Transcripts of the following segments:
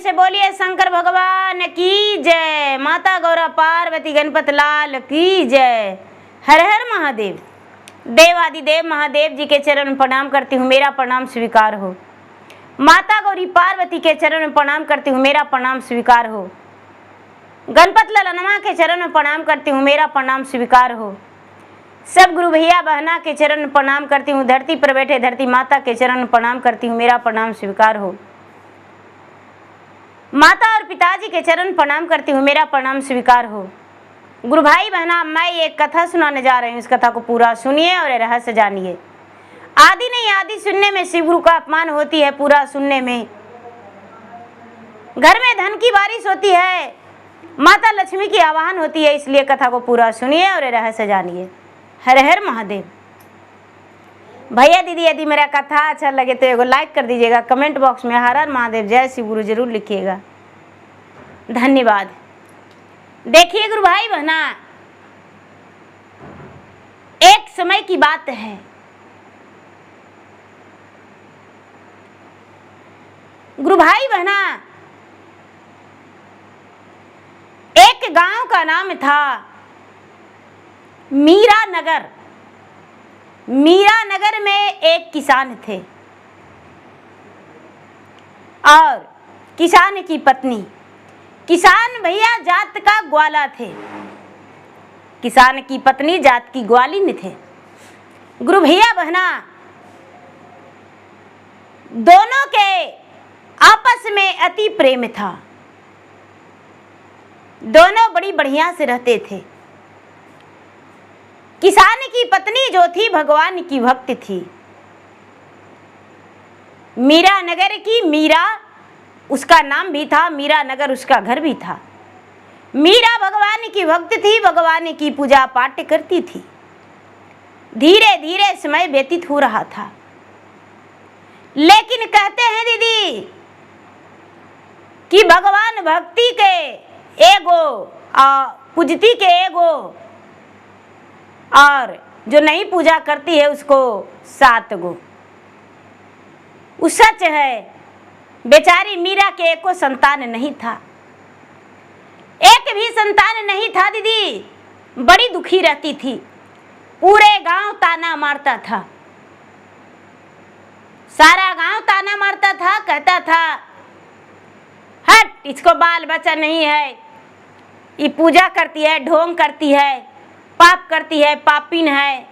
से बोलिए शंकर भगवान की जय, माता गौरा पार्वती गणपत लाल की जय। हर हर महादेव। देवादिदेव महादेव जी के चरण में प्रणाम करती हूँ, मेरा प्रणाम स्वीकार हो। माता गौरी पार्वती के चरण में प्रणाम करती हूँ, मेरा प्रणाम स्वीकार हो। गणपत ललनमा के चरण में प्रणाम करती हूँ, मेरा प्रणाम स्वीकार हो। सब गुरु भैया बहना के चरण में प्रणाम करती हूँ, धरती पर बैठे धरती माता के चरण में प्रणाम करती हूँ, मेरा प्रणाम स्वीकार हो। माता और पिताजी के चरण प्रणाम करती हूँ, मेरा प्रणाम स्वीकार हो। गुरु भाई बहना, मैं एक कथा सुनाने जा रही हूँ, इस कथा को पूरा सुनिए और रहस्य जानिए। आदि नहीं आदि सुनने में शिव गुरु का अपमान होती है, पूरा सुनने में घर में धन की बारिश होती है, माता लक्ष्मी की आवाहन होती है, इसलिए कथा को पूरा सुनिए और रहस्य जानिए। हर हर महादेव। भैया दीदी, यदि मेरा कथा अच्छा लगे तो एगो लाइक कर दीजिएगा, कमेंट बॉक्स में हर हर महादेव जय शिव गुरु जरूर लिखिएगा, धन्यवाद। देखिए गुरु भाई बहना, एक समय की बात है, गुरु भाई बहना, एक गांव का नाम था मीरा नगर। मीरा नगर में एक किसान थे और किसान की पत्नी। किसान भैया जात का ग्वाला थे, किसान की पत्नी जात की ग्वालिन थे। गुरु भैया बहना, दोनों के आपस में अति प्रेम था, दोनों बड़ी बढ़िया से रहते थे। किसान की पत्नी जो थी भगवान की भक्त थी। मीरा नगर की मीरा उसका नाम भी था, मीरा नगर उसका घर भी था। मीरा भगवान की भक्त थी, भगवान की पूजा पाठ करती थी। धीरे धीरे समय व्यतीत हो रहा था, लेकिन कहते हैं दीदी कि भगवान भक्ति के एगो पूजती के एगो, और जो नहीं पूजा करती है उसको 7 गो। सच है, बेचारी मीरा के एको संतान नहीं था, एक भी संतान नहीं था दीदी। बड़ी दुखी रहती थी, पूरे गांव ताना मारता था, सारा गांव ताना मारता था, कहता था हट, इसको बाल बच्चा नहीं है, ये पूजा करती है, ढोंग करती है, पाप करती है, पापिन है।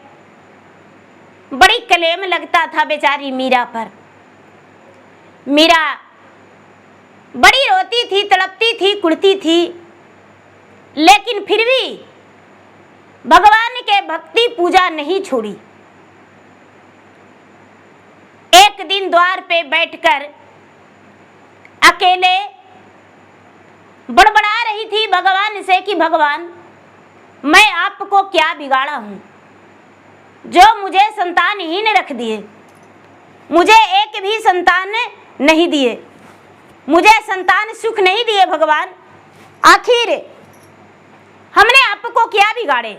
बड़ी कलेम लगता था बेचारी मीरा पर। मीरा बड़ी रोती थी, तड़पती थी, कुड़ती थी, लेकिन फिर भी भगवान के भक्ति पूजा नहीं छोड़ी। एक दिन द्वार पे बैठकर अकेले बड़बड़ा रही थी भगवान से कि भगवान, मैं आपको क्या बिगाड़ा हूँ जो मुझे संतानहीन रख दिए, मुझे एक भी संतान नहीं दिए, मुझे संतान सुख नहीं दिए। भगवान, आखिर हमने आपको क्या बिगाड़े?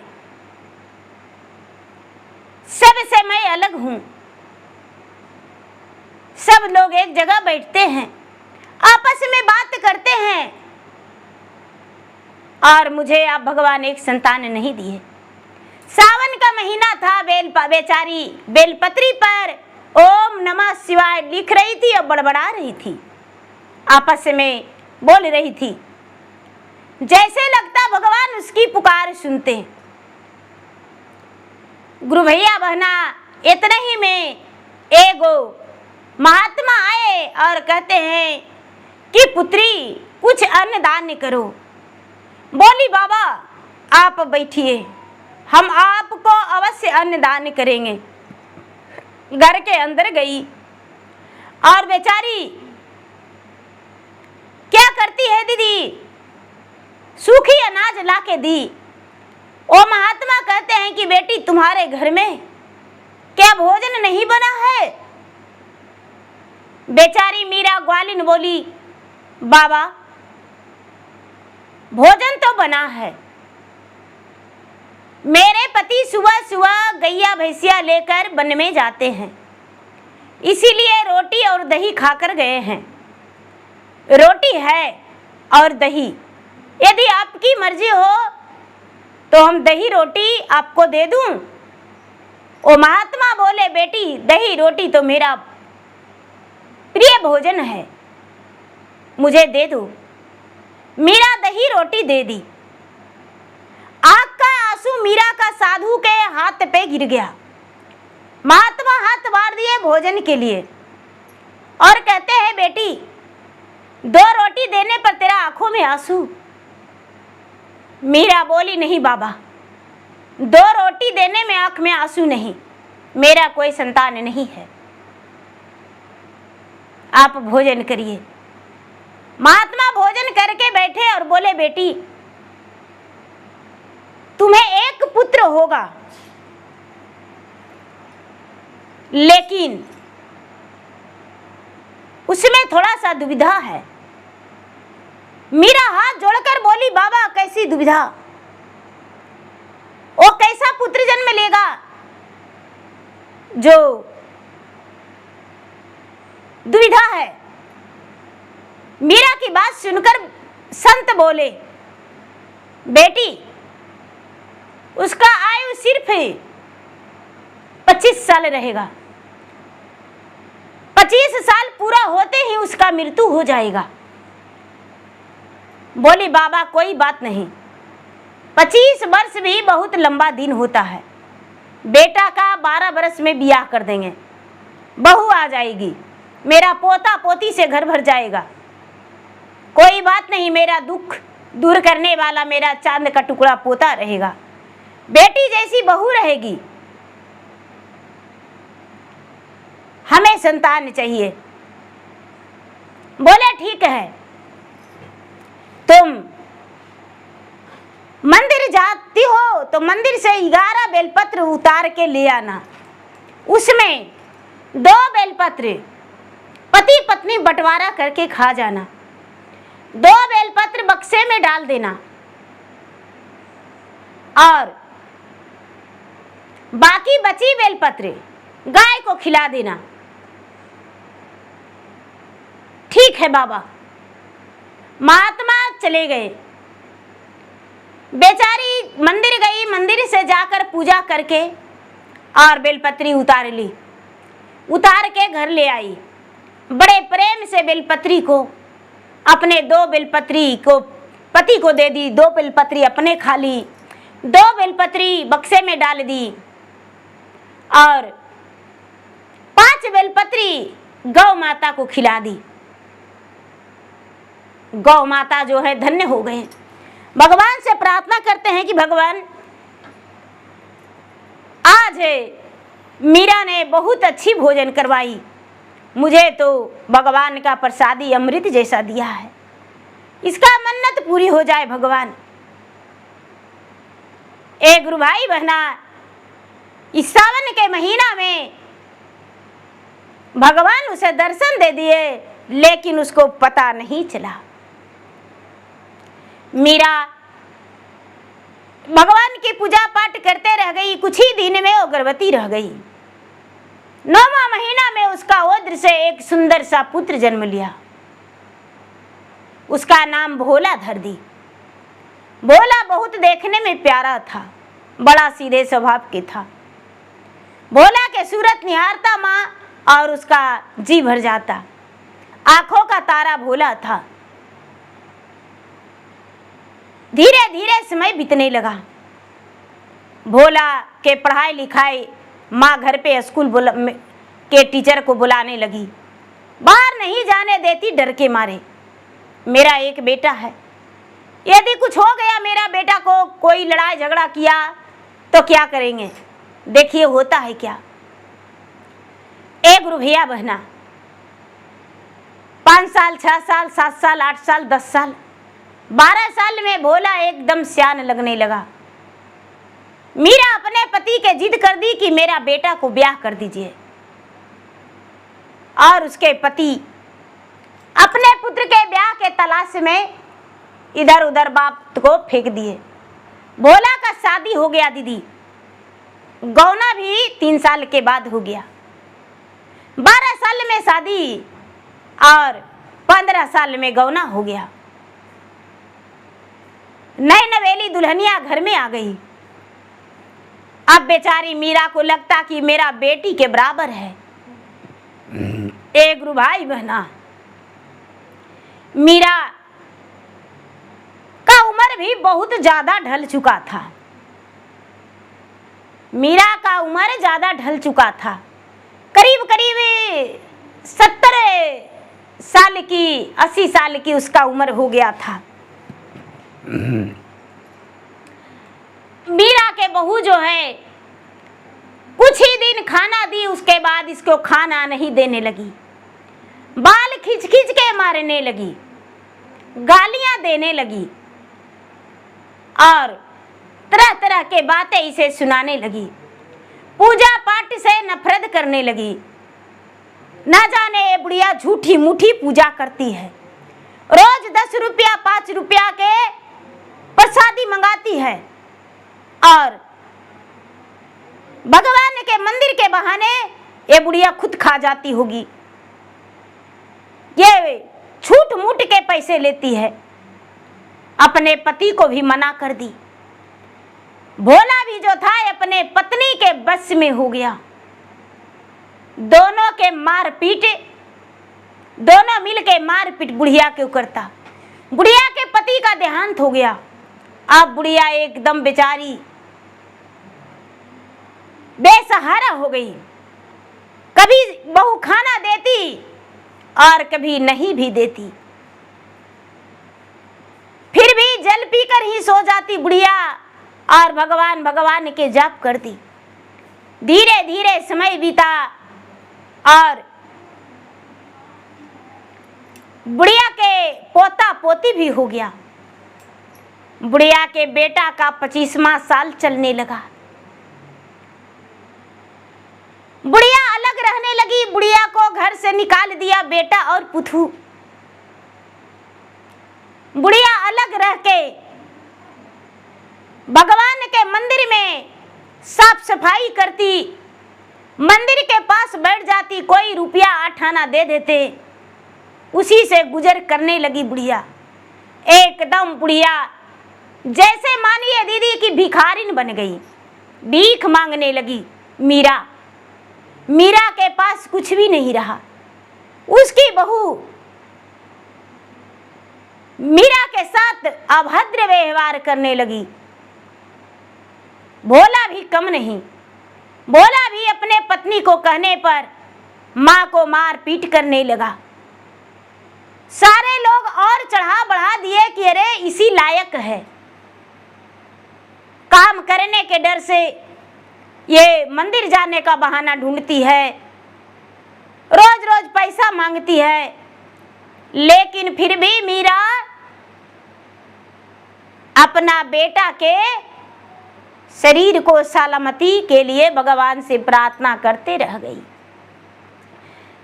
सबसे मैं अलग हूँ, सब लोग एक जगह बैठते हैं, आपस में बात करते हैं, और मुझे आप भगवान एक संतान नहीं दिए। सावन का महीना था, बेचारी बेलपत्री पर ओम नमः शिवाय लिख रही थी और बड़बड़ा रही थी, आपस में बोल रही थी, जैसे लगता भगवान उसकी पुकार सुनते। गुरु भैया बहना, इतने ही में एगो महात्मा आए और कहते हैं कि पुत्री कुछ अन्न दान करो। बोली बाबा आप बैठिए, हम आपको अवश्य अन्न दान करेंगे। घर के अंदर गई और बेचारी क्या करती है दीदी, सूखी अनाज ला के दी। वो महात्मा कहते हैं कि बेटी तुम्हारे घर में क्या भोजन नहीं बना है? बेचारी मीरा ग्वालिन बोली, बाबा भोजन तो बना है, मेरे पति सुबह सुबह गैया भैंसिया लेकर वन में जाते हैं, इसीलिए रोटी और दही खाकर गए हैं। रोटी है और दही। यदि आपकी मर्जी हो तो हम दही रोटी आपको दे दूं। वो महात्मा बोले, बेटी दही रोटी तो मेरा प्रिय भोजन है, मुझे दे दो। मीरा दही रोटी दे दी। आग का आंसू मीरा का साधु के हाथ पे गिर गया। महात्मा हाथ बार दिए भोजन के लिए और कहते हैं, बेटी 2 रोटी देने पर तेरा आंखों में आंसू। मीरा बोली, नहीं बाबा, 2 रोटी देने में आंख में आंसू नहीं, मेरा कोई संतान नहीं है, आप भोजन करिए। महात्मा भोजन करके बैठे और बोले, बेटी तुम्हें एक पुत्र होगा, लेकिन उसमें थोड़ा सा दुविधा है। मीरा हाथ जोड़कर बोली, बाबा कैसी दुविधा? वो कैसा पुत्र जन्म लेगा जो दुविधा है? मीरा की बात सुनकर संत बोले, बेटी उसका आयु सिर्फ 25 साल रहेगा, 25 साल पूरा होते ही उसका मृत्यु हो जाएगा। बोली, बाबा कोई बात नहीं, 25 वर्ष भी बहुत लंबा दिन होता है। बेटा का 12 वर्ष में ब्याह कर देंगे, बहू आ जाएगी, मेरा पोता पोती से घर भर जाएगा। कोई बात नहीं, मेरा दुख दूर करने वाला मेरा चांद का टुकड़ा पोता रहेगा, बेटी जैसी बहू रहेगी। हमें संतान चाहिए। बोले, ठीक है, तुम मंदिर जाती हो तो मंदिर से 11 बेलपत्र उतार के ले आना। उसमें 2 बेलपत्र पति पत्नी बंटवारा करके खा जाना, 2 बेलपत्र बक्से में डाल देना और बाकी बची बेलपत्र गाय को खिला देना। ठीक है बाबा। महात्मा चले गए। बेचारी मंदिर गई, मंदिर से जाकर पूजा करके और बेलपत्री उतार ली, उतार के घर ले आई। बड़े प्रेम से बेलपत्री को, अपने 2 बेलपत्री को पति को दे दी, 2 बेलपत्री अपने खा ली, 2 बेलपत्री बक्से में डाल दी और 5 बेलपत्री गौ माता को खिला दी। गौ माता जो है धन्य हो गए। भगवान से प्रार्थना करते हैं कि भगवान आज मीरा ने बहुत अच्छी भोजन करवाई, मुझे तो भगवान का प्रसादी अमृत जैसा दिया है, इसका मन्नत पूरी हो जाए भगवान। ए गुरु भाई बहना, इस सावन के महीना में भगवान उसे दर्शन दे दिए, लेकिन उसको पता नहीं चला। मीरा भगवान की पूजा पाठ करते रह गई, कुछ ही दिन में वो गर्भवती रह गई। 9वां महीना में उसका ओद्र से एक सुंदर सा पुत्र जन्म लिया। उसका नाम भोला धर दी। भोला बहुत देखने में प्यारा था, बड़ा सीधे स्वभाव के था। भोला के सूरत निहारता माँ और उसका जी भर जाता। आंखों का तारा भोला था। धीरे धीरे समय बीतने लगा। भोला के पढ़ाई लिखाई माँ घर पे स्कूल के टीचर को बुलाने लगी। बाहर नहीं जाने देती डर के मारे। मेरा एक बेटा है, यदि कुछ हो गया मेरा बेटा को, कोई लड़ाई झगड़ा किया तो क्या करेंगे, देखिए होता है क्या। एक गुरु भैया बहना, 5 साल 6 साल 7 साल 8 साल 10 साल 12 साल में भोला एकदम सियान लगने लगा। मीरा अपने पति के जिद कर दी कि मेरा बेटा को ब्याह कर दीजिए, और उसके पति अपने पुत्र के ब्याह के तलाश में इधर उधर बात को फेंक दिए। भोला का शादी हो गया दीदी, गौना भी 3 साल के बाद हो गया। 12 साल में शादी और 15 साल में गौना हो गया। नई नवेली दुल्हनिया घर में आ गई। अब बेचारी मीरा को लगता कि मेरा बेटी के बराबर है, एक भाई बहना। मीरा का उम्र भी बहुत ज्यादा ढल चुका था। मीरा का उम्र ज्यादा ढल चुका था, करीब करीब 70 साल की 80 साल की उसका उम्र हो गया था। मीरा के बहू जो है कुछ ही दिन खाना दी, उसके बाद इसको खाना नहीं देने लगी, बाल खींच खींच के मारने लगी, गालियां देने लगी और तरह तरह के बातें इसे सुनाने लगी। पूजा पाठ से नफरत करने लगी। ना जाने ये बुढ़िया झूठी मूठी पूजा करती है, रोज 10 रुपया 5 रुपया के प्रसादी मंगाती है और भगवान के मंदिर के बहाने ये बुढ़िया खुद खा जाती होगी। ये छूट मूट के पैसे लेती है। अपने पति को भी मना कर दी। भोला भी जो था अपने पत्नी के बस में हो गया। दोनों के मारपीट, दोनों मिल के मारपीट बुढ़िया के करता। बुढ़िया के पति का देहांत हो गया। अब बुढ़िया एकदम बेचारी बेसहारा हो गई। कभी बहू खाना देती और कभी नहीं भी देती, फिर भी जल पीकर ही सो जाती बुढ़िया और भगवान भगवान के जाप करती। धीरे धीरे समय बीता और बुढ़िया के पोता पोती भी हो गया। बुढ़िया के बेटा का 25वां साल चलने लगा। बुढ़िया अलग रहने लगी। बुढ़िया को घर से निकाल दिया बेटा और पुथू। बुढ़िया अलग रह के भगवान के मंदिर में साफ सफाई करती, मंदिर के पास बैठ जाती, कोई रुपया 8 आना दे देते, उसी से गुजर करने लगी बुढ़िया। एकदम बुढ़िया जैसे मानिए दीदी की भिखारिन बन गई, भीख मांगने लगी। मीरा के पास कुछ भी नहीं रहा। उसकी बहू मीरा के साथ अभद्र व्यवहार करने लगी। भोला भी कम नहीं। भोला भी अपने पत्नी को कहने पर माँ को मार पीट करने लगा। सारे लोग और चढ़ा बढ़ा दिए कि अरे इसी लायक है। काम करने के डर से ये मंदिर जाने का बहाना ढूंढती है, रोज रोज पैसा मांगती है। लेकिन फिर भी मीरा अपना बेटा के शरीर को सलामती के लिए भगवान से प्रार्थना करते रह गई।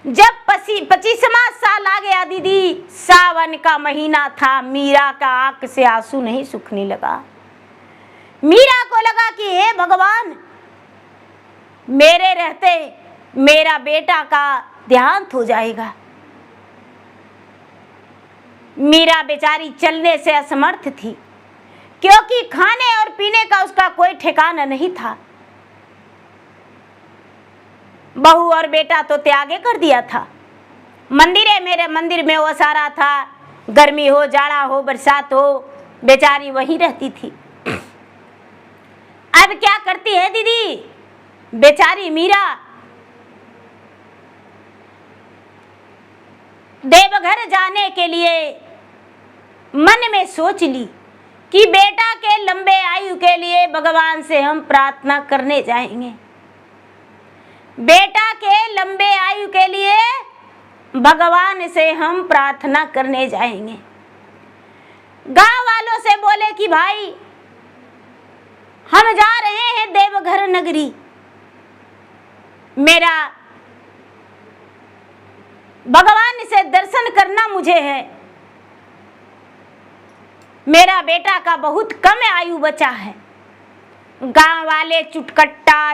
जब 25वां साल आ गया दीदी, सावन का महीना था, मीरा का आंख से आंसू नहीं सूखने लगा। मीरा को लगा कि हे भगवान, मेरे रहते मेरा बेटा का देहांत हो जाएगा। मीरा बेचारी चलने से असमर्थ थी, क्योंकि खाने और पीने का उसका कोई ठिकाना नहीं था। बहू और बेटा तो त्यागे कर दिया था। मेरे मंदिर में वो सारा था, गर्मी हो, जाड़ा हो, बरसात हो, बेचारी वहीं रहती थी। अब क्या करती है दीदी बेचारी मीरा? देवघर जाने के लिए मन में सोच ली कि बेटा के लंबे आयु के लिए भगवान से हम प्रार्थना करने जाएंगे। बेटा के लंबे आयु के लिए भगवान से हम प्रार्थना करने जाएंगे। गांव वालों से बोले कि भाई हम जा रहे हैं देवघर नगरी, मेरा भगवान से दर्शन करना मुझे है। मेरा बेटा का बहुत कम आयु बचा है। गांव वाले चुटकट्टा,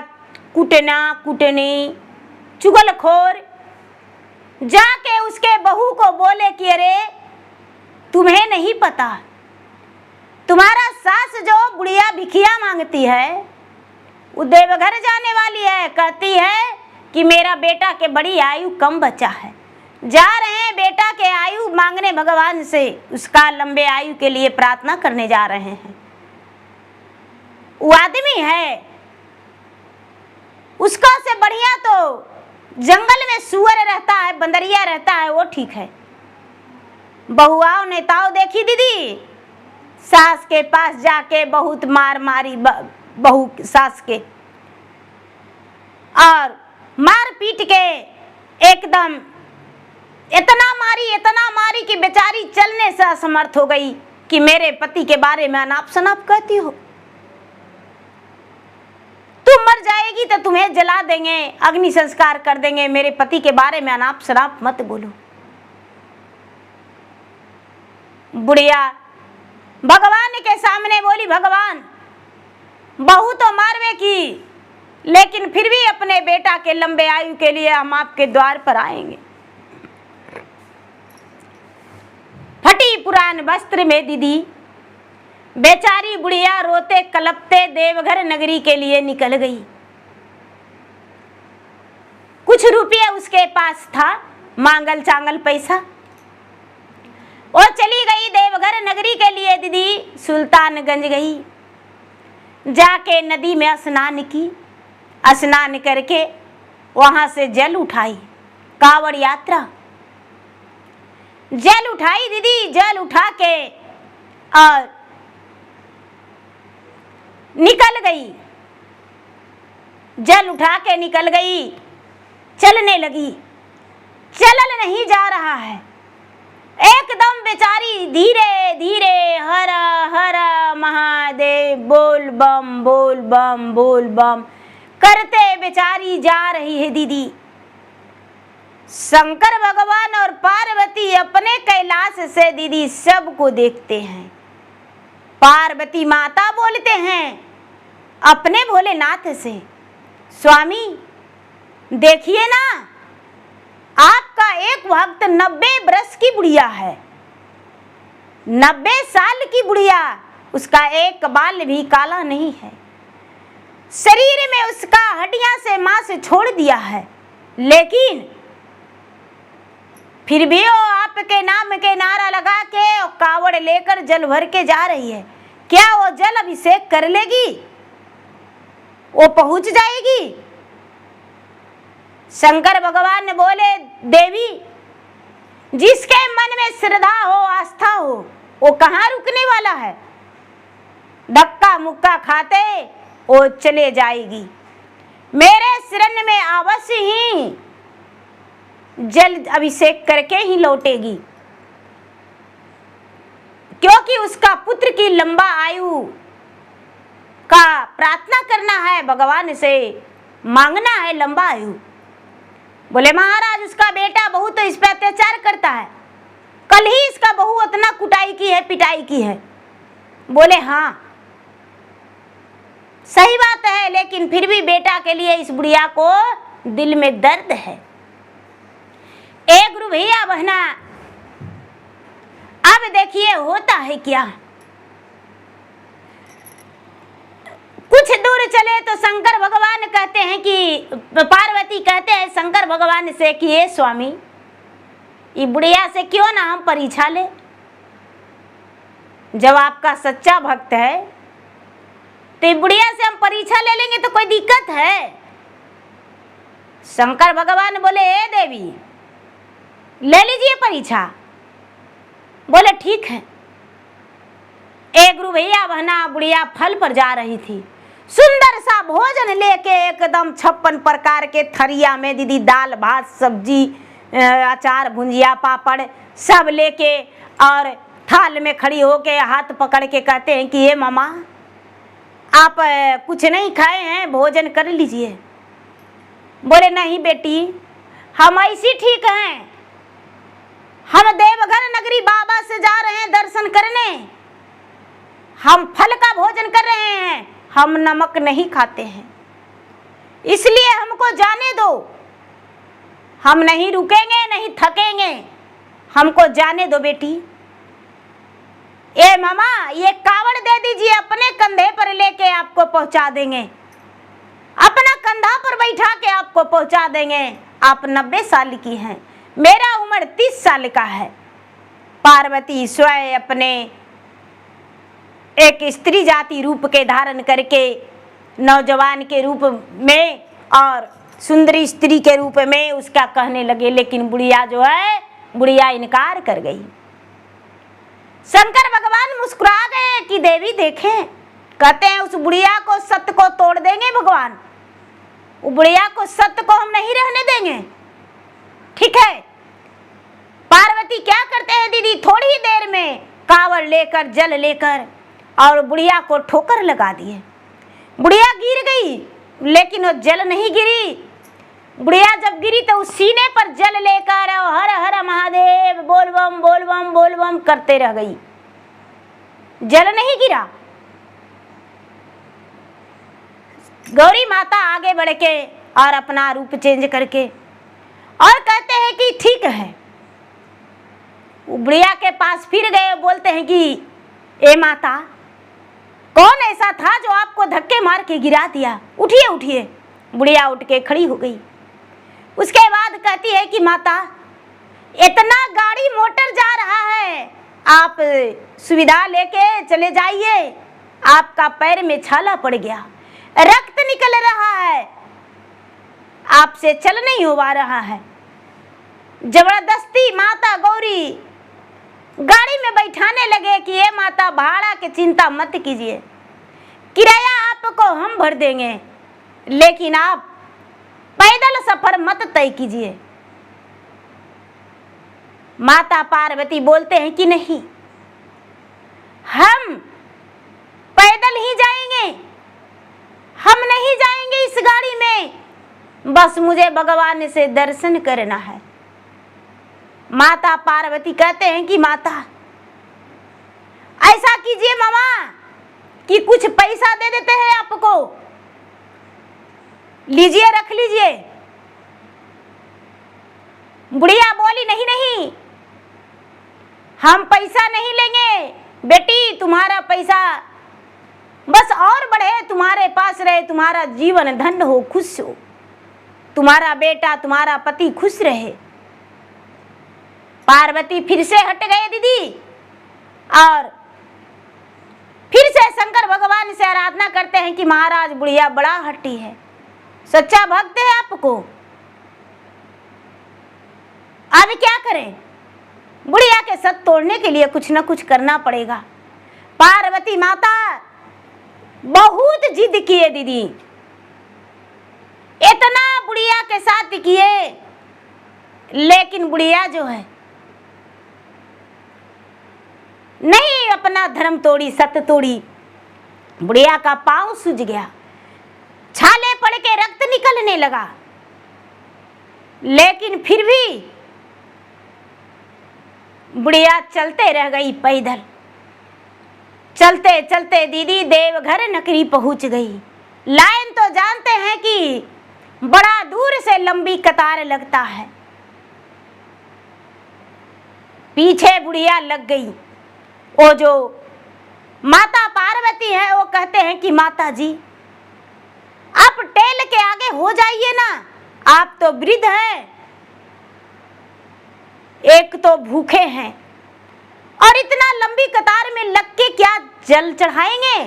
कुटना कुटनी, चुगलखोर जाके उसके बहू को बोले कि अरे तुम्हें नहीं पता, तुम्हारा सास जो बुढ़िया भिखिया मांगती है वो देवघर जाने वाली है, कहती है कि मेरा बेटा के बड़ी आयु कम बचा है, जा रहे हैं बेटा के आयु मांगने भगवान से, उसका लंबे आयु के लिए प्रार्थना करने जा रहे हैं। वो आदमी है, उसका से बढ़िया तो जंगल में सुअर रहता है, बंदरिया रहता है, वो ठीक है। बहुआओं नेताओं देखी दीदी, सास के पास जाके बहुत मार मारी बहू सास के, और मार पीट के एकदम इतना मारी कि बेचारी चलने से असमर्थ हो गई कि मेरे पति के बारे में अनाप शनाप कहती हो, तुम मर जाएगी तो तुम्हें जला देंगे, अग्नि संस्कार कर देंगे, मेरे पति के बारे में अनाप शनाप मत बोलो। बुढ़िया भगवान के सामने बोली, भगवान बहू तो मारवे की, लेकिन फिर भी अपने बेटा के लंबे आयु के लिए हम आपके द्वार पर आएंगे। फटी पुरान वस्त्र में दीदी बेचारी बुढ़िया रोते कलपते देवघर नगरी के लिए निकल गई। कुछ रुपये उसके पास था, मांगल चांगल पैसा, वो चली गई देवघर नगरी के लिए दीदी। सुल्तानगंज गई, जाके नदी में स्नान की, स्नान करके वहां से जल उठाई, कांवड़ यात्रा जल उठाई दीदी। जल उठा के और निकल गई, जल उठा के निकल गई, चलने लगी। चलल नहीं जा रहा है, एकदम बेचारी धीरे धीरे हर हर महादेव बोल बम बोल बम बोल बम करते बेचारी जा रही है दीदी। शंकर भगवान और पार्वती अपने कैलाश से दीदी सबको देखते हैं। पार्वती माता बोलते हैं अपने भोलेनाथ से, स्वामी देखिए ना, आपका एक भक्त 90 वर्ष की बुढ़िया है, 90 साल की बुढ़िया, उसका एक बाल भी काला नहीं है, शरीर में उसका हड्डियां से मांस छोड़ दिया है, लेकिन फिर भी वो आपके नाम के नारा लगा के और कावड़ लेकर जल भर के जा रही है। क्या वो जल अभिषेक कर लेगी? वो पहुंच जाएगी? शंकर भगवान ने बोले, देवी जिसके मन में श्रद्धा हो, आस्था हो, वो कहाँ रुकने वाला है, धक्का मुक्का खाते वो चले जाएगी। मेरे शरण में अवश्य ही जल अभिषेक करके ही लौटेगी, क्योंकि उसका पुत्र की लंबा आयु का प्रार्थना करना है, भगवान से मांगना है लंबा आयु। बोले महाराज उसका बेटा बहुत तो इस पे अत्याचार करता है, कल ही इसका बहू इतना कुटाई की है, पिटाई की है। बोले हाँ सही बात है, लेकिन फिर भी बेटा के लिए इस बुढ़िया को दिल में दर्द है। एक गुरु भैया बहना, अब देखिए होता है क्या, कुछ दूर चले तो शंकर भगवान कहते हैं कि पार्वती कहते हैं शंकर भगवान से कि ये स्वामी ये बुढ़िया से क्यों ना हम परीक्षा ले, जब आपका सच्चा भक्त है तो बुढ़िया से हम परीक्षा ले लेंगे तो कोई दिक्कत है। शंकर भगवान बोले ए देवी ले लीजिए परीक्षा। बोले ठीक है। एक गुरु भैया बहना बुढ़िया फल पर जा रही थी, सुंदर सा भोजन लेके एकदम 56 प्रकार के थरिया में दीदी, दाल भात सब्जी अचार भुंजिया पापड़ सब लेके, और थाल में खड़ी होके हाथ पकड़ के कहते हैं कि ये मामा आप कुछ नहीं खाए हैं, भोजन कर लीजिए। बोले नहीं बेटी हम ऐसी ठीक हैं, हम देवघर नगरी बाबा से जा रहे हैं दर्शन करने, हम फल का भोजन कर रहे हैं, हम नमक नहीं खाते हैं, इसलिए हमको जाने दो। हम नहीं रुकेंगे, नहीं थकेंगे, हमको जाने दो बेटी। ए मामा, ये कावड़ दे दीजिए, अपने कंधे पर लेके आपको पहुंचा देंगे, अपना कंधा पर बैठा के आपको पहुंचा देंगे। आप 90 साल की हैं, मेरा उम्र 30 साल का है। पार्वती स्वयं अपने एक स्त्री जाति रूप के धारण करके नौजवान के रूप में और सुंदरी स्त्री के रूप में उसका कहने लगे, लेकिन बुढ़िया जो है, बुढ़िया इनकार कर गई। शंकर भगवान मुस्कुरा गए कि देवी देखें, कहते हैं उस बुढ़िया को, सत्य को तोड़ देंगे भगवान, वो बुढ़िया को, सत्य को हम नहीं रहने देंगे। ठीक है। पार्वती क्या करते हैं दीदी, थोड़ी ही देर में कावड़ लेकर, जल लेकर और बुढ़िया को ठोकर लगा दिए। बुढ़िया गिर गई, लेकिन वो जल नहीं गिरी। बुढ़िया जब गिरी तो उस सीने पर जल लेकर हर हर महादेव बोल बम बोल बम बोल बम करते रह गई, जल नहीं गिरा। गौरी माता आगे बढ़ के और अपना रूप चेंज करके और कहते हैं कि ठीक है। बुढ़िया के पास फिर गए, बोलते हैं कि ए माता, कौन ऐसा था जो आपको धक्के मार के गिरा दिया, उठिए उठिए। बुढ़िया उठ के खड़ी हो गई। उसके बाद कहती है कि माता, इतना गाड़ी मोटर जा रहा है, आप सुविधा लेके चले जाइए, आपका पैर में छाला पड़ गया, रक्त निकल रहा है, आपसे चल नहीं हो पा रहा है। जबरदस्ती माता गौरी गाड़ी में बैठाने लगे कि ये माता, भाड़ा की चिंता मत कीजिए, किराया आपको हम भर देंगे, लेकिन आप पैदल सफर मत तय कीजिए। माता पार्वती बोलते हैं कि नहीं, हम पैदल ही जाएंगे, हम नहीं जाएंगे इस गाड़ी में, बस मुझे भगवान से दर्शन करना है। माता पार्वती कहते हैं कि माता, ऐसा कीजिए मामा कि कुछ पैसा दे देते हैं आपको, लीजिए, रख लीजिए। बुढ़िया बोली नहीं नहीं, हम पैसा नहीं लेंगे बेटी, तुम्हारा पैसा बस और बढ़े, तुम्हारे पास रहे, तुम्हारा जीवन धन्य हो, खुश हो, तुम्हारा बेटा, तुम्हारा पति खुश रहे। पार्वती फिर से हट गए दीदी और फिर से शंकर भगवान से आराधना करते हैं कि महाराज, बुढ़िया बड़ा हट्टी है, सच्चा भक्त है आपको, अब क्या करें, बुढ़िया के सत तोड़ने के लिए कुछ न कुछ करना पड़ेगा। पार्वती माता बहुत जिद किए दीदी, इतना बुढ़िया के साथ किए, लेकिन बुढ़िया जो है नहीं अपना धर्म तोड़ी, सत्य तोड़ी। बुढ़िया का पांव सूज गया, छाले पड़ के रक्त निकलने लगा, लेकिन फिर भी बुढ़िया चलते रह गई पैदल। चलते चलते दीदी देवघर नगरी पहुंच गई। लाइन तो जानते हैं कि बड़ा दूर से लंबी कतार लगता है, पीछे बुढ़िया लग गई। वो जो माता पार्वती है वो कहते हैं कि माता जी, आप टेल के आगे हो जाइए ना, आप तो वृद्ध हैं, एक तो भूखे हैं और इतना लंबी कतार में लग के क्या जल चढ़ाएंगे।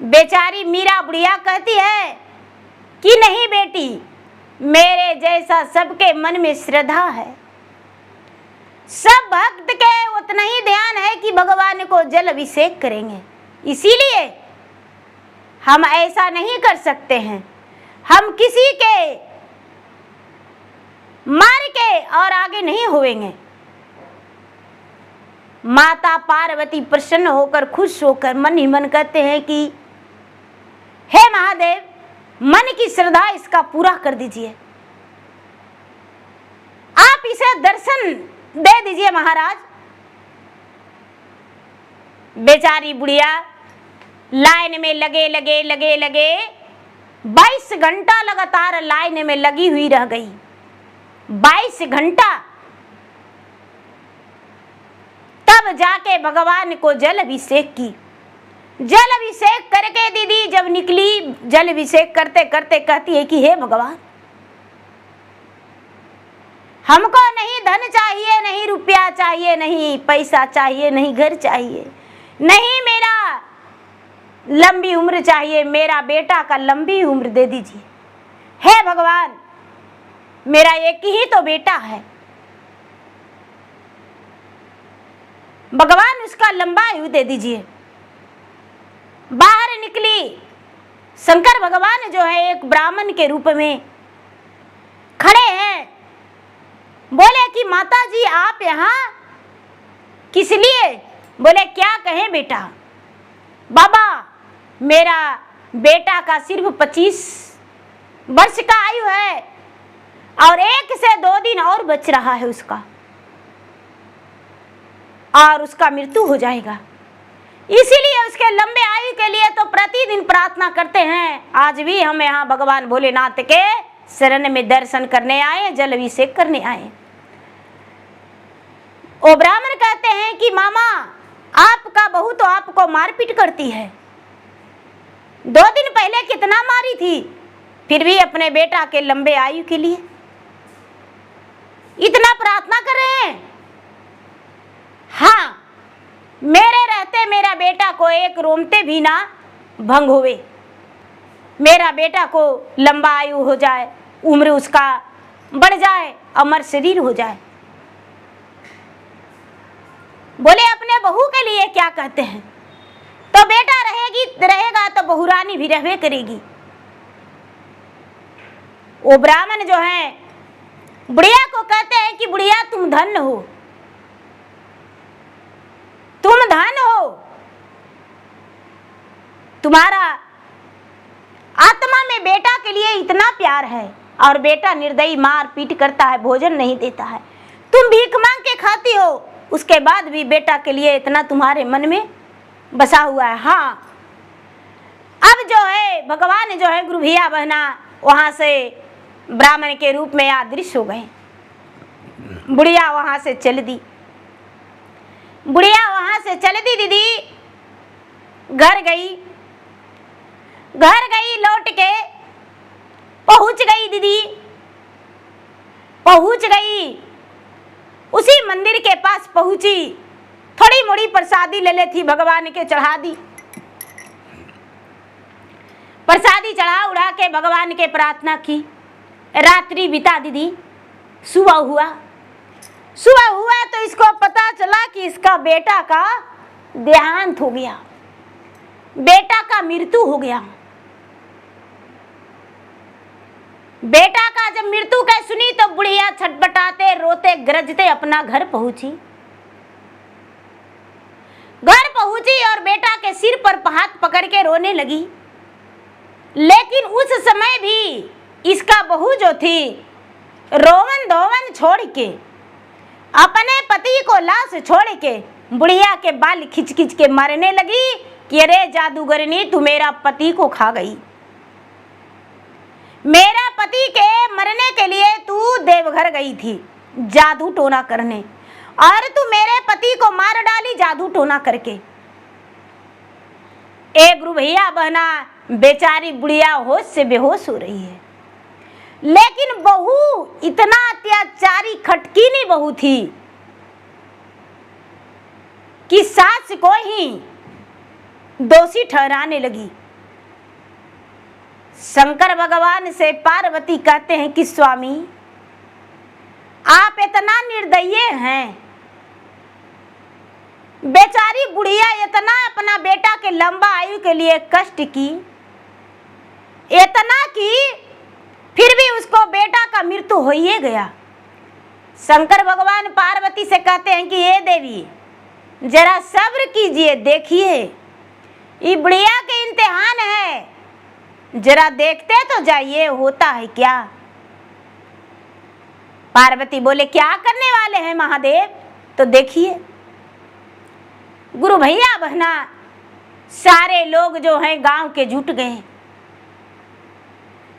बेचारी मीरा बुढ़िया कहती है कि नहीं बेटी, मेरे जैसा सबके मन में श्रद्धा है, सब भक्त के उतना ही ध्यान है कि भगवान को जल अभिषेक करेंगे, इसीलिए हम ऐसा नहीं कर सकते हैं, हम किसी के मार के और आगे नहीं होएंगे। माता पार्वती प्रसन्न होकर, खुश होकर मन ही मन कहते हैं कि हे महादेव, मन की श्रद्धा इसका पूरा कर दीजिए, आप इसे दर्शन दे दीजिए महाराज। बेचारी बुढ़िया लाइन में लगे 22 घंटा लगातार लाइन में लगी हुई रह गई। 22 घंटा, तब जाके भगवान को जल अभिषेक की। जल अभिषेक करके दीदी जब निकली, जल अभिषेक करते करते कहती है कि हे भगवान, हमको नहीं धन चाहिए, नहीं रुपया चाहिए, नहीं पैसा चाहिए, नहीं घर चाहिए, नहीं मेरा लंबी उम्र चाहिए, मेरा बेटा का लंबी उम्र दे दीजिए। हे भगवान, मेरा एक ही तो बेटा है, भगवान उसका लंबा आयु दे दीजिए। बाहर निकली, शंकर भगवान जो है एक ब्राह्मण के रूप में खड़े हैं। बोले कि माता जी आप यहाँ किस लिए? बोले क्या कहें बेटा। बाबा, मेरा बेटा का सिर्फ 25 वर्ष का आयु है और 1 से 2 दिन और बच रहा है उसका, और उसका मृत्यु हो जाएगा। इसीलिए उसके लंबे आयु के लिए तो प्रतिदिन प्रार्थना करते हैं। आज भी हम यहाँ भगवान भोलेनाथ के शरण में दर्शन करने आए, जल अभिषेक करने आए। वो ब्राह्मण कहते हैं कि मामा, आपका बहू तो आपको मारपीट करती है, 2 दिन पहले कितना मारी थी, फिर भी अपने बेटा के लंबे आयु के लिए इतना प्रार्थना कर रहे हैं। हाँ, मेरे रहते मेरा बेटा को एक रोमते भी ना भंग होवे, मेरा बेटा को लंबा आयु हो जाए, उम्र उसका बढ़ जाए, अमर शरीर हो जाए। बोले अपने बहू के लिए क्या कहते हैं? तो बेटा रहेगा तो बहू रानी भी रहवे करेगी। वो ब्राह्मण जो है बुढ़िया को कहते हैं कि बुढ़िया तुम धन्य हो, तुम धन्य हो, तुम्हारा आत्मा में बेटा के लिए इतना प्यार है और बेटा निर्दयी मार पीट करता है, भोजन नहीं देता है, तुम भीख मांग के खाती हो, उसके बाद भी बेटा के लिए इतना तुम्हारे मन में बसा हुआ है। हाँ, अब जो है भगवान जो है गुरु भैया बहना वहां से ब्राह्मण के रूप में अदृश्य हो गए। बुढ़िया वहां से चल दी, बुढ़िया वहां से चल दी दीदी, घर गई, लौट के पहुंच गई दीदी, पहुंच गई उसी मंदिर के पास पहुंची, थोड़ी मोड़ी प्रसादी ले थी, भगवान के चढ़ा दी। प्रसादी चढ़ा उड़ा के भगवान के प्रार्थना की। रात्रि बिता दीदी, सुबह हुआ तो इसको पता चला कि इसका बेटा का देहांत हो गया, बेटा का मृत्यु हो गया। बेटा का जब मृत्यु का सुनी तो बुढ़िया छटपटाते रोते गरजते अपना घर पहुंची। और बेटा के सिर पर हाथ पकड़ के रोने लगी। लेकिन उस समय भी इसका बहू जो थी रोवन धोवन छोड़ के, अपने पति को लाश छोड़ के बुढ़िया के बाल खिंच खिंच के मारने लगी कि अरे जादूगरनी, तू मेरा पति को खा गई, मेरा पति के मरने के लिए तू देवघर गई थी जादू टोना करने, और तू मेरे पति को मार डाली जादू टोना करके। एक गुरु भैया बहना बेचारी बुढ़िया होश से बेहोश हो रही है, लेकिन बहू इतना अत्याचारी खटकीनी बहू थी कि सास को ही दोषी ठहराने लगी। शंकर भगवान से पार्वती कहते हैं कि स्वामी, आप इतना निर्दयी हैं, बेचारी बुढ़िया इतना अपना बेटा के लंबा आयु के लिए कष्ट की, इतना कि फिर भी उसको बेटा का मृत्यु हो ही गया। शंकर भगवान पार्वती से कहते हैं कि ये देवी जरा सब्र कीजिए, देखिए ये बुढ़िया के इम्तिहान है, जरा देखते तो जाइए होता है क्या। पार्वती बोले क्या करने वाले हैं महादेव? तो देखिए गुरु भैया बहना सारे लोग जो हैं गांव के जुट गए,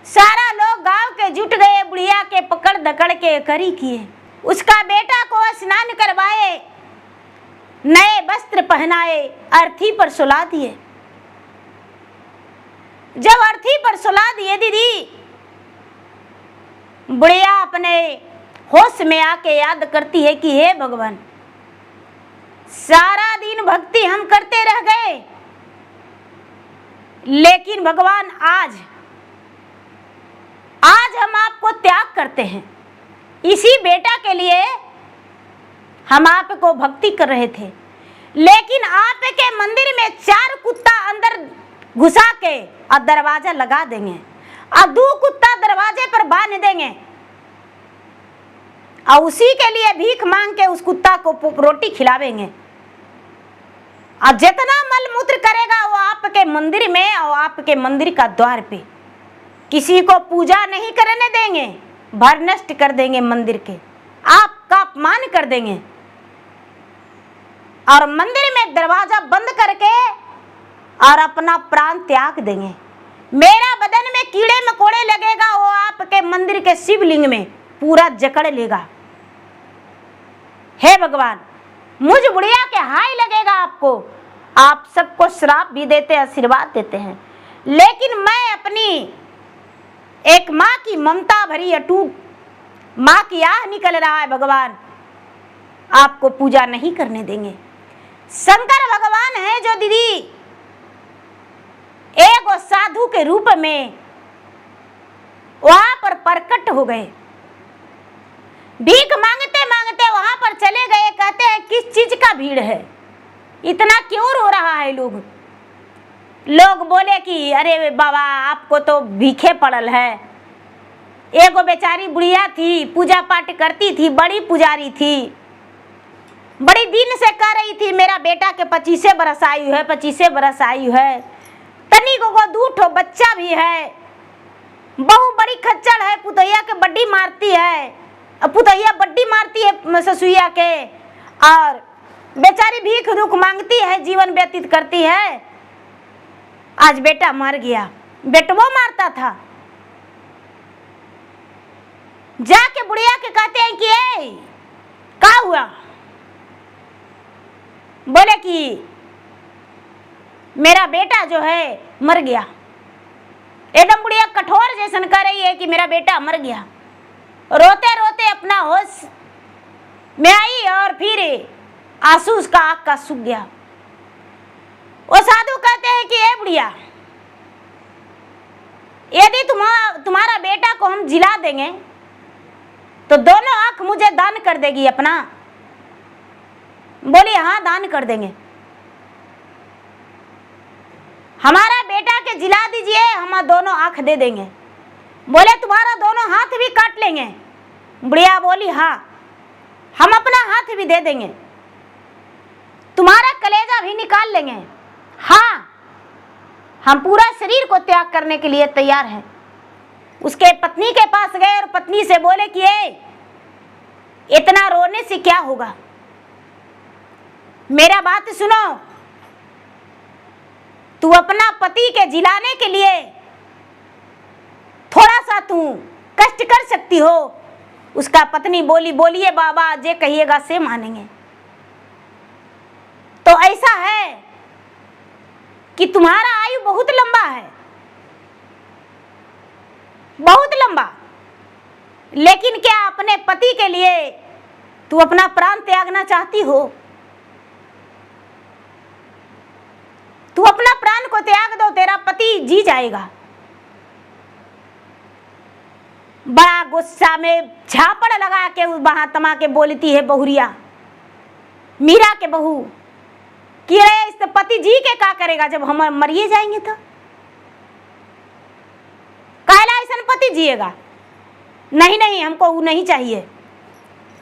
सारा लोग गांव के जुट गए, बुढ़िया के पकड़ दकड़ के करी किए। उसका बेटा को स्नान करवाए, नए वस्त्र पहनाए, अर्थी पर सुला दिए। जब अर्थी पर सुला दिए दीदी, बुढ़िया अपने होश में आके याद करती है कि हे भगवान, सारा दिन भक्ति हम करते रह गए, लेकिन भगवान आज हम आपको त्याग करते हैं। इसी बेटा के लिए हम आपको भक्ति कर रहे थे, लेकिन आपके मंदिर में 4 कुत्ता अंदर घुसा के और दरवाजा लगा देंगे और 2 कुत्ता दरवाजे पर बांध देंगे और उसी के लिए भीख मांग के उस कुत्ता को रोटी खिलावेंगे। और जितना मल मूत्र करेगा वो आपके मंदिर में और आपके मंदिर का द्वार पे, किसी को पूजा नहीं करने देंगे, भर नष्ट कर देंगे मंदिर के, आपका अपमान कर देंगे और मंदिर में दरवाजा बंद करके और अपना प्राण त्याग देंगे। मेरा बदन में कीड़े मकोड़े लगेगा, वो आपके मंदिर के शिवलिंग में पूरा जकड़ लेगा। हे भगवान, मुझ बुढ़िया के हाय लगेगा आपको। आप सबको श्राप भी देते, आशीर्वाद देते हैं, लेकिन मैं अपनी एक माँ की ममता भरी अटूट माँ की आह निकल रहा है भगवान, आपको पूजा नहीं करने देंगे। शंकर भगवान है जो दीदी एक साधु के रूप में वहां पर प्रकट हो गए, भीख मांगते मांगते वहां पर चले गए। कहते हैं किस चीज का भीड़ है, इतना क्यों रो रहा है लोग। लोग बोले कि अरे बाबा आपको तो भीखे पड़ल है। एगो बेचारी बुढ़िया थी, पूजा पाठ करती थी, बड़ी पुजारी थी, बड़ी दिन से कर रही थी मेरा बेटा के 25 बरस आयु है, 25 बरस आयु है, तनी को 2 बच्चा भी है, बहू बड़ी खच्चर है, पुतैया के बड्डी मारती है, पुतैया बड्डी मारती है ससुइया के, और बेचारी भीख दुख मांगती है, जीवन व्यतीत करती है। आज बेटा मर गया, बेटवो मारता था। जाके बुढ़िया के कहते हैं कि ए क्या हुआ। बोले कि मेरा बेटा जो है मर गया। एकदम बुढ़िया कठोर जैसन कर रही है कि मेरा बेटा मर गया। रोते रोते अपना होश में आई और फिर आंसू उसका आँख का सूख गया। वो साधु कहते हैं कि ए बुढ़िया, यदि तुम्हारा बेटा को हम जिला देंगे तो दोनों आंख मुझे दान कर देगी अपना। बोली हाँ दान कर देंगे, हमारा बेटा के जिला दीजिए, हम दोनों आंख दे देंगे। बोले तुम्हारा दोनों हाथ भी काट लेंगे। बुढ़िया बोली हाँ हम अपना हाथ भी दे देंगे, तुम्हारा कलेजा भी निकाल लेंगे। हाँ हम पूरा शरीर को त्याग करने के लिए तैयार हैं। उसके पत्नी के पास गए और पत्नी से बोले कि इतना रोने से क्या होगा, मेरा बात सुनो, तू अपना पति के जिलाने के लिए थोड़ा सा तू कष्ट कर सकती हो। उसका पत्नी बोली बोलिए बाबा जे कहिएगा से मानेंगे। तो ऐसा है कि तुम्हारा आयु बहुत लंबा है, बहुत लंबा, लेकिन क्या अपने पति के लिए तू अपना प्राण त्यागना चाहती हो? तू अपना प्राण को त्याग दो, तेरा पति जी जाएगा। बड़ा गुस्सा में झापड़ लगा के उस महात्मा के बोलती है बहुरिया, मीरा के बहू कि अरे इस पति जी के क्या करेगा जब हम मरिए जाएंगे तो? काला ऐसा पति जिएगा? नहीं नहीं हमको वो नहीं चाहिए,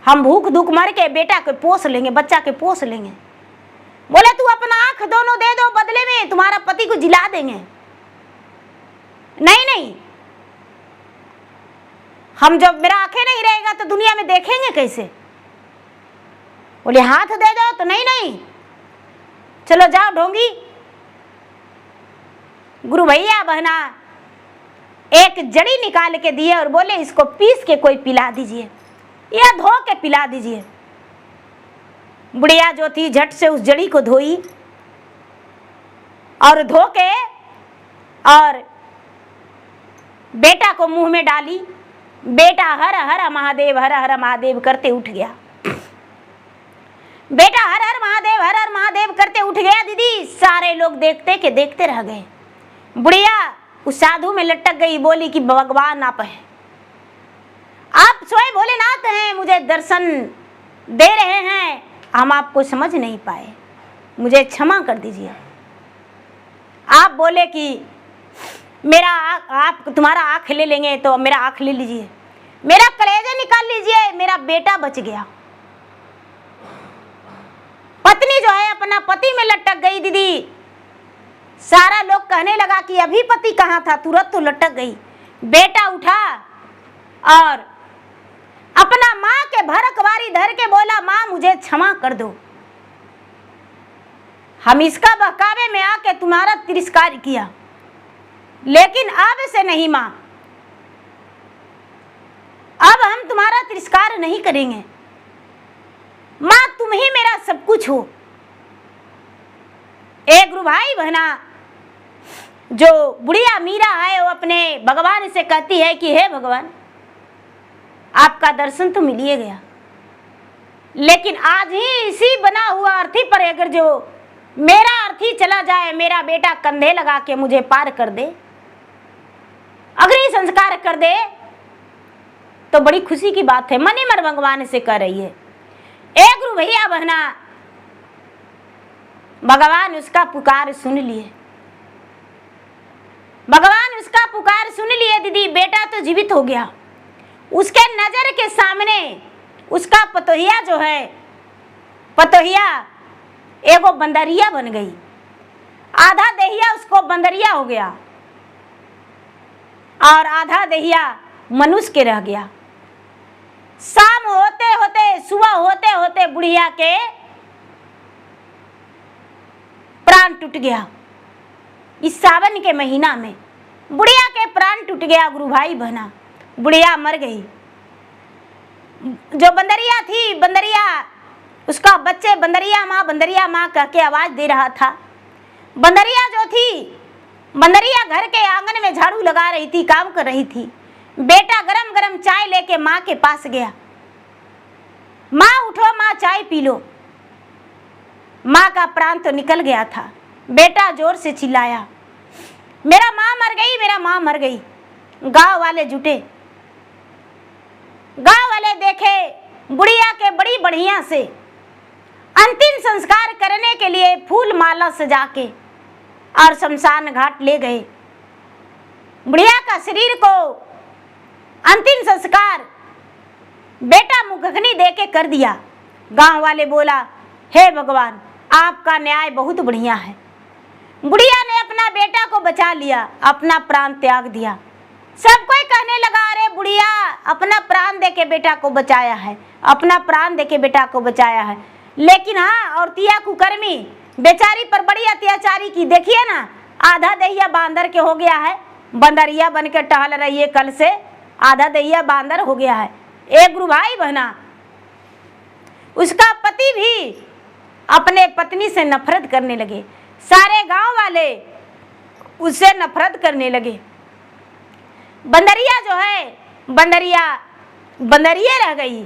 हम भूख धूख मर के बेटा के पोस लेंगे, बच्चा के पोस लेंगे। बोले तू अपना आंख दोनों दे दो, बदले में तुम्हारा पति को जिला देंगे। नहीं नहीं, हम जब मेरा आंखें नहीं रहेगा तो दुनिया में देखेंगे कैसे? बोले हाथ दे दो, तो नहीं नहीं चलो जाओ ढोंगी। गुरु भैया बहना एक जड़ी निकाल के दिए और बोले इसको पीस के कोई पिला दीजिए या धो के पिला दीजिए। बुढ़िया जो थी झट से उस जड़ी को धोई और धो के और बेटा को मुंह में डाली। बेटा हर हर महादेव करते उठ गया। बेटा हर हर महादेव करते उठ गया। दीदी सारे लोग देखते के देखते रह गए। बुढ़िया उस साधु में लटक गई, बोली कि भगवान आप हैं, आप स्वयं भोलेनाथ हैं, मुझे दर्शन दे रहे हैं, हम आपको समझ नहीं पाए, मुझे क्षमा कर दीजिए। आप बोले कि मेरा आप तुम्हारा आँख ले लेंगे तो मेरा आँख ले लीजिए, मेरा कलेजा निकाल लीजिए, मेरा बेटा बच गया। पत्नी जो है अपना पति में लटक गई। दीदी सारा लोग कहने लगा कि अभी पति कहाँ था, तुरंत तो लटक गई। बेटा उठा और अपना माँ के भरकवारी धर के बोला, माँ मुझे क्षमा कर दो, हम इसका बहकावे में आके तुम्हारा तिरस्कार किया, लेकिन अब से नहीं माँ, अब हम तुम्हारा तिरस्कार नहीं करेंगे। माँ तुम ही मेरा सब कुछ हो। एक गुरु भाई बहना जो बुढ़िया मीरा है वो अपने भगवान से कहती है कि हे भगवान आपका दर्शन तो मिल ही गया, लेकिन आज ही इसी बना हुआ अर्थी पर अगर जो मेरा अर्थी चला जाए, मेरा बेटा कंधे लगा के मुझे पार कर दे, अग्नि संस्कार कर दे, तो बड़ी खुशी की बात है। मन ही मन भगवान से कह रही है। एक गुरु भैया बहना भगवान उसका पुकार सुन लिए, भगवान उसका पुकार सुन लिए। दीदी बेटा तो जीवित हो गया। उसके नजर के सामने उसका पतोहिया जो है, पतोहिया एगो बंदरिया बन गई। आधा देहिया उसको बंदरिया हो गया और आधा देहिया मनुष्य के रह गया। शाम होते होते सुबह होते होते बुढ़िया के प्राण टूट गया। इस सावन के महीना में बुढ़िया के प्राण टूट गया। गुरु भाई बहना बुढ़िया मर गई। जो बंदरिया थी, बंदरिया उसका बच्चे बंदरिया माँ कह के आवाज दे रहा था। बंदरिया जो थी, बंदरिया घर के आंगन में झाड़ू लगा रही थी, काम कर रही थी। बेटा गरम गरम चाय लेके माँ के पास गया। माँ उठो, माँ चाय पी लो। माँ का प्राण तो निकल गया था। बेटा जोर से चिल्लाया, मेरा माँ मर गई, मेरा माँ मर गई। गांव वाले जुटे, गांव वाले देखे बुढ़िया के बड़ी बढ़िया से अंतिम संस्कार करने के लिए फूल माला सजा के और शमशान घाट ले गए। बुढ़िया का शरीर को अंतिम संस्कार बेटा मुखग्नि दे के कर दिया। गांव वाले बोला, हे भगवान आपका न्याय बहुत बढ़िया है। बुढ़िया ने अपना बेटा को बचा लिया, अपना प्राण त्याग दिया। सब कोई कहने लगा, अरे बुढ़िया अपना प्राण दे के बेटा को बचाया है, अपना प्राण दे के बेटा को बचाया है। लेकिन हाँ, और तिया कुकर्मी बेचारी पर बड़ी अत्याचारी की। देखिए ना, आधा दहिया बांदर के हो गया है, बंदरिया बन के टहल रही है, कल से आधा दहिया बांदर हो गया है। एक गुरु भाई बहना, उसका पति भी अपने पत्नी से नफरत करने लगे। सारे गांव वाले उससे नफरत करने लगे। बंदरिया जो है, बंदरिया रह गई।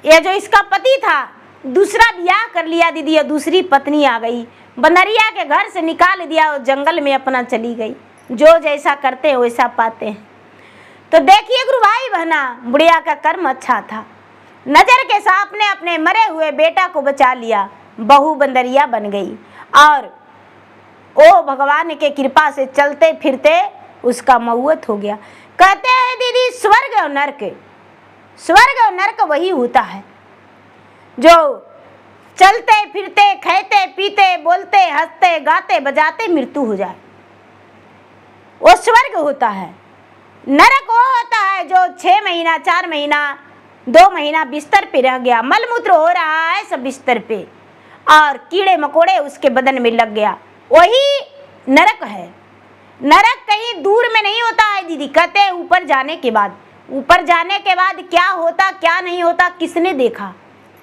ये जो इसका पति था दूसरा ब्याह कर लिया दीदी, और दूसरी पत्नी आ गई। बंदरिया के घर से निकाल दिया और जंगल में अपना चली गई। जो जैसा करते हैं वैसा पाते हैं। तो देखिए गुरु भाई बहना, बुढ़िया का कर्म अच्छा था। नजर के सामने अपने मरे हुए बेटा को बचा लिया। बहू बंदरिया बन गई और ओ भगवान के कृपा से चलते फिरते उसका मौत हो गया। कहते हैं दीदी, स्वर्ग और नर्क वही होता है जो चलते फिरते खाते पीते बोलते हंसते गाते बजाते मृत्यु हो जाए, वो स्वर्ग होता है। नरक वो होता है जो 6 महीना 4 महीना 2 महीना बिस्तर पे रह गया, मलमूत्र हो रहा है सब बिस्तर पे, और कीड़े मकोड़े उसके बदन में लग गया, वही नरक है। नरक कहीं दूर में नहीं होता है दीदी, कहते हैं ऊपर जाने के बाद। ऊपर जाने के बाद क्या होता क्या नहीं होता किसने देखा?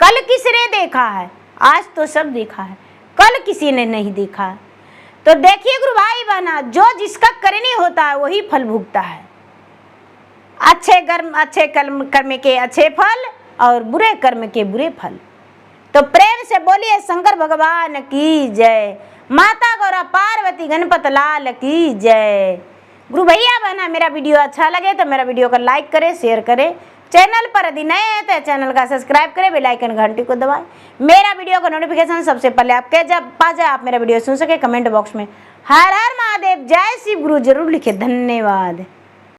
कल किसने देखा है? आज तो सब देखा है, कल किसी ने नहीं देखा है। तो देखिए गुरु भाई बहना, जो जिसका करनी होता है वही फल भुगता है। अच्छे कर्म के अच्छे फल और बुरे कर्म के बुरे फल। तो प्रेम से बोलिए शंकर भगवान की जय, माता गौरा पार्वती गणपत लाल की जय। गुरु भैया बहना, मेरा वीडियो अच्छा लगे तो मेरा वीडियो को लाइक करें, शेयर करें। चैनल पर यदि नए हैं तो चैनल का सब्सक्राइब करें, बेल आइकन घंटी को दबाएं। मेरा वीडियो का नोटिफिकेशन सबसे पहले आपके जब पा जाए, आप मेरा वीडियो सुन सके। कमेंट बॉक्स में हर हर महादेव, जय शिव गुरु जरूर लिखे। धन्यवाद।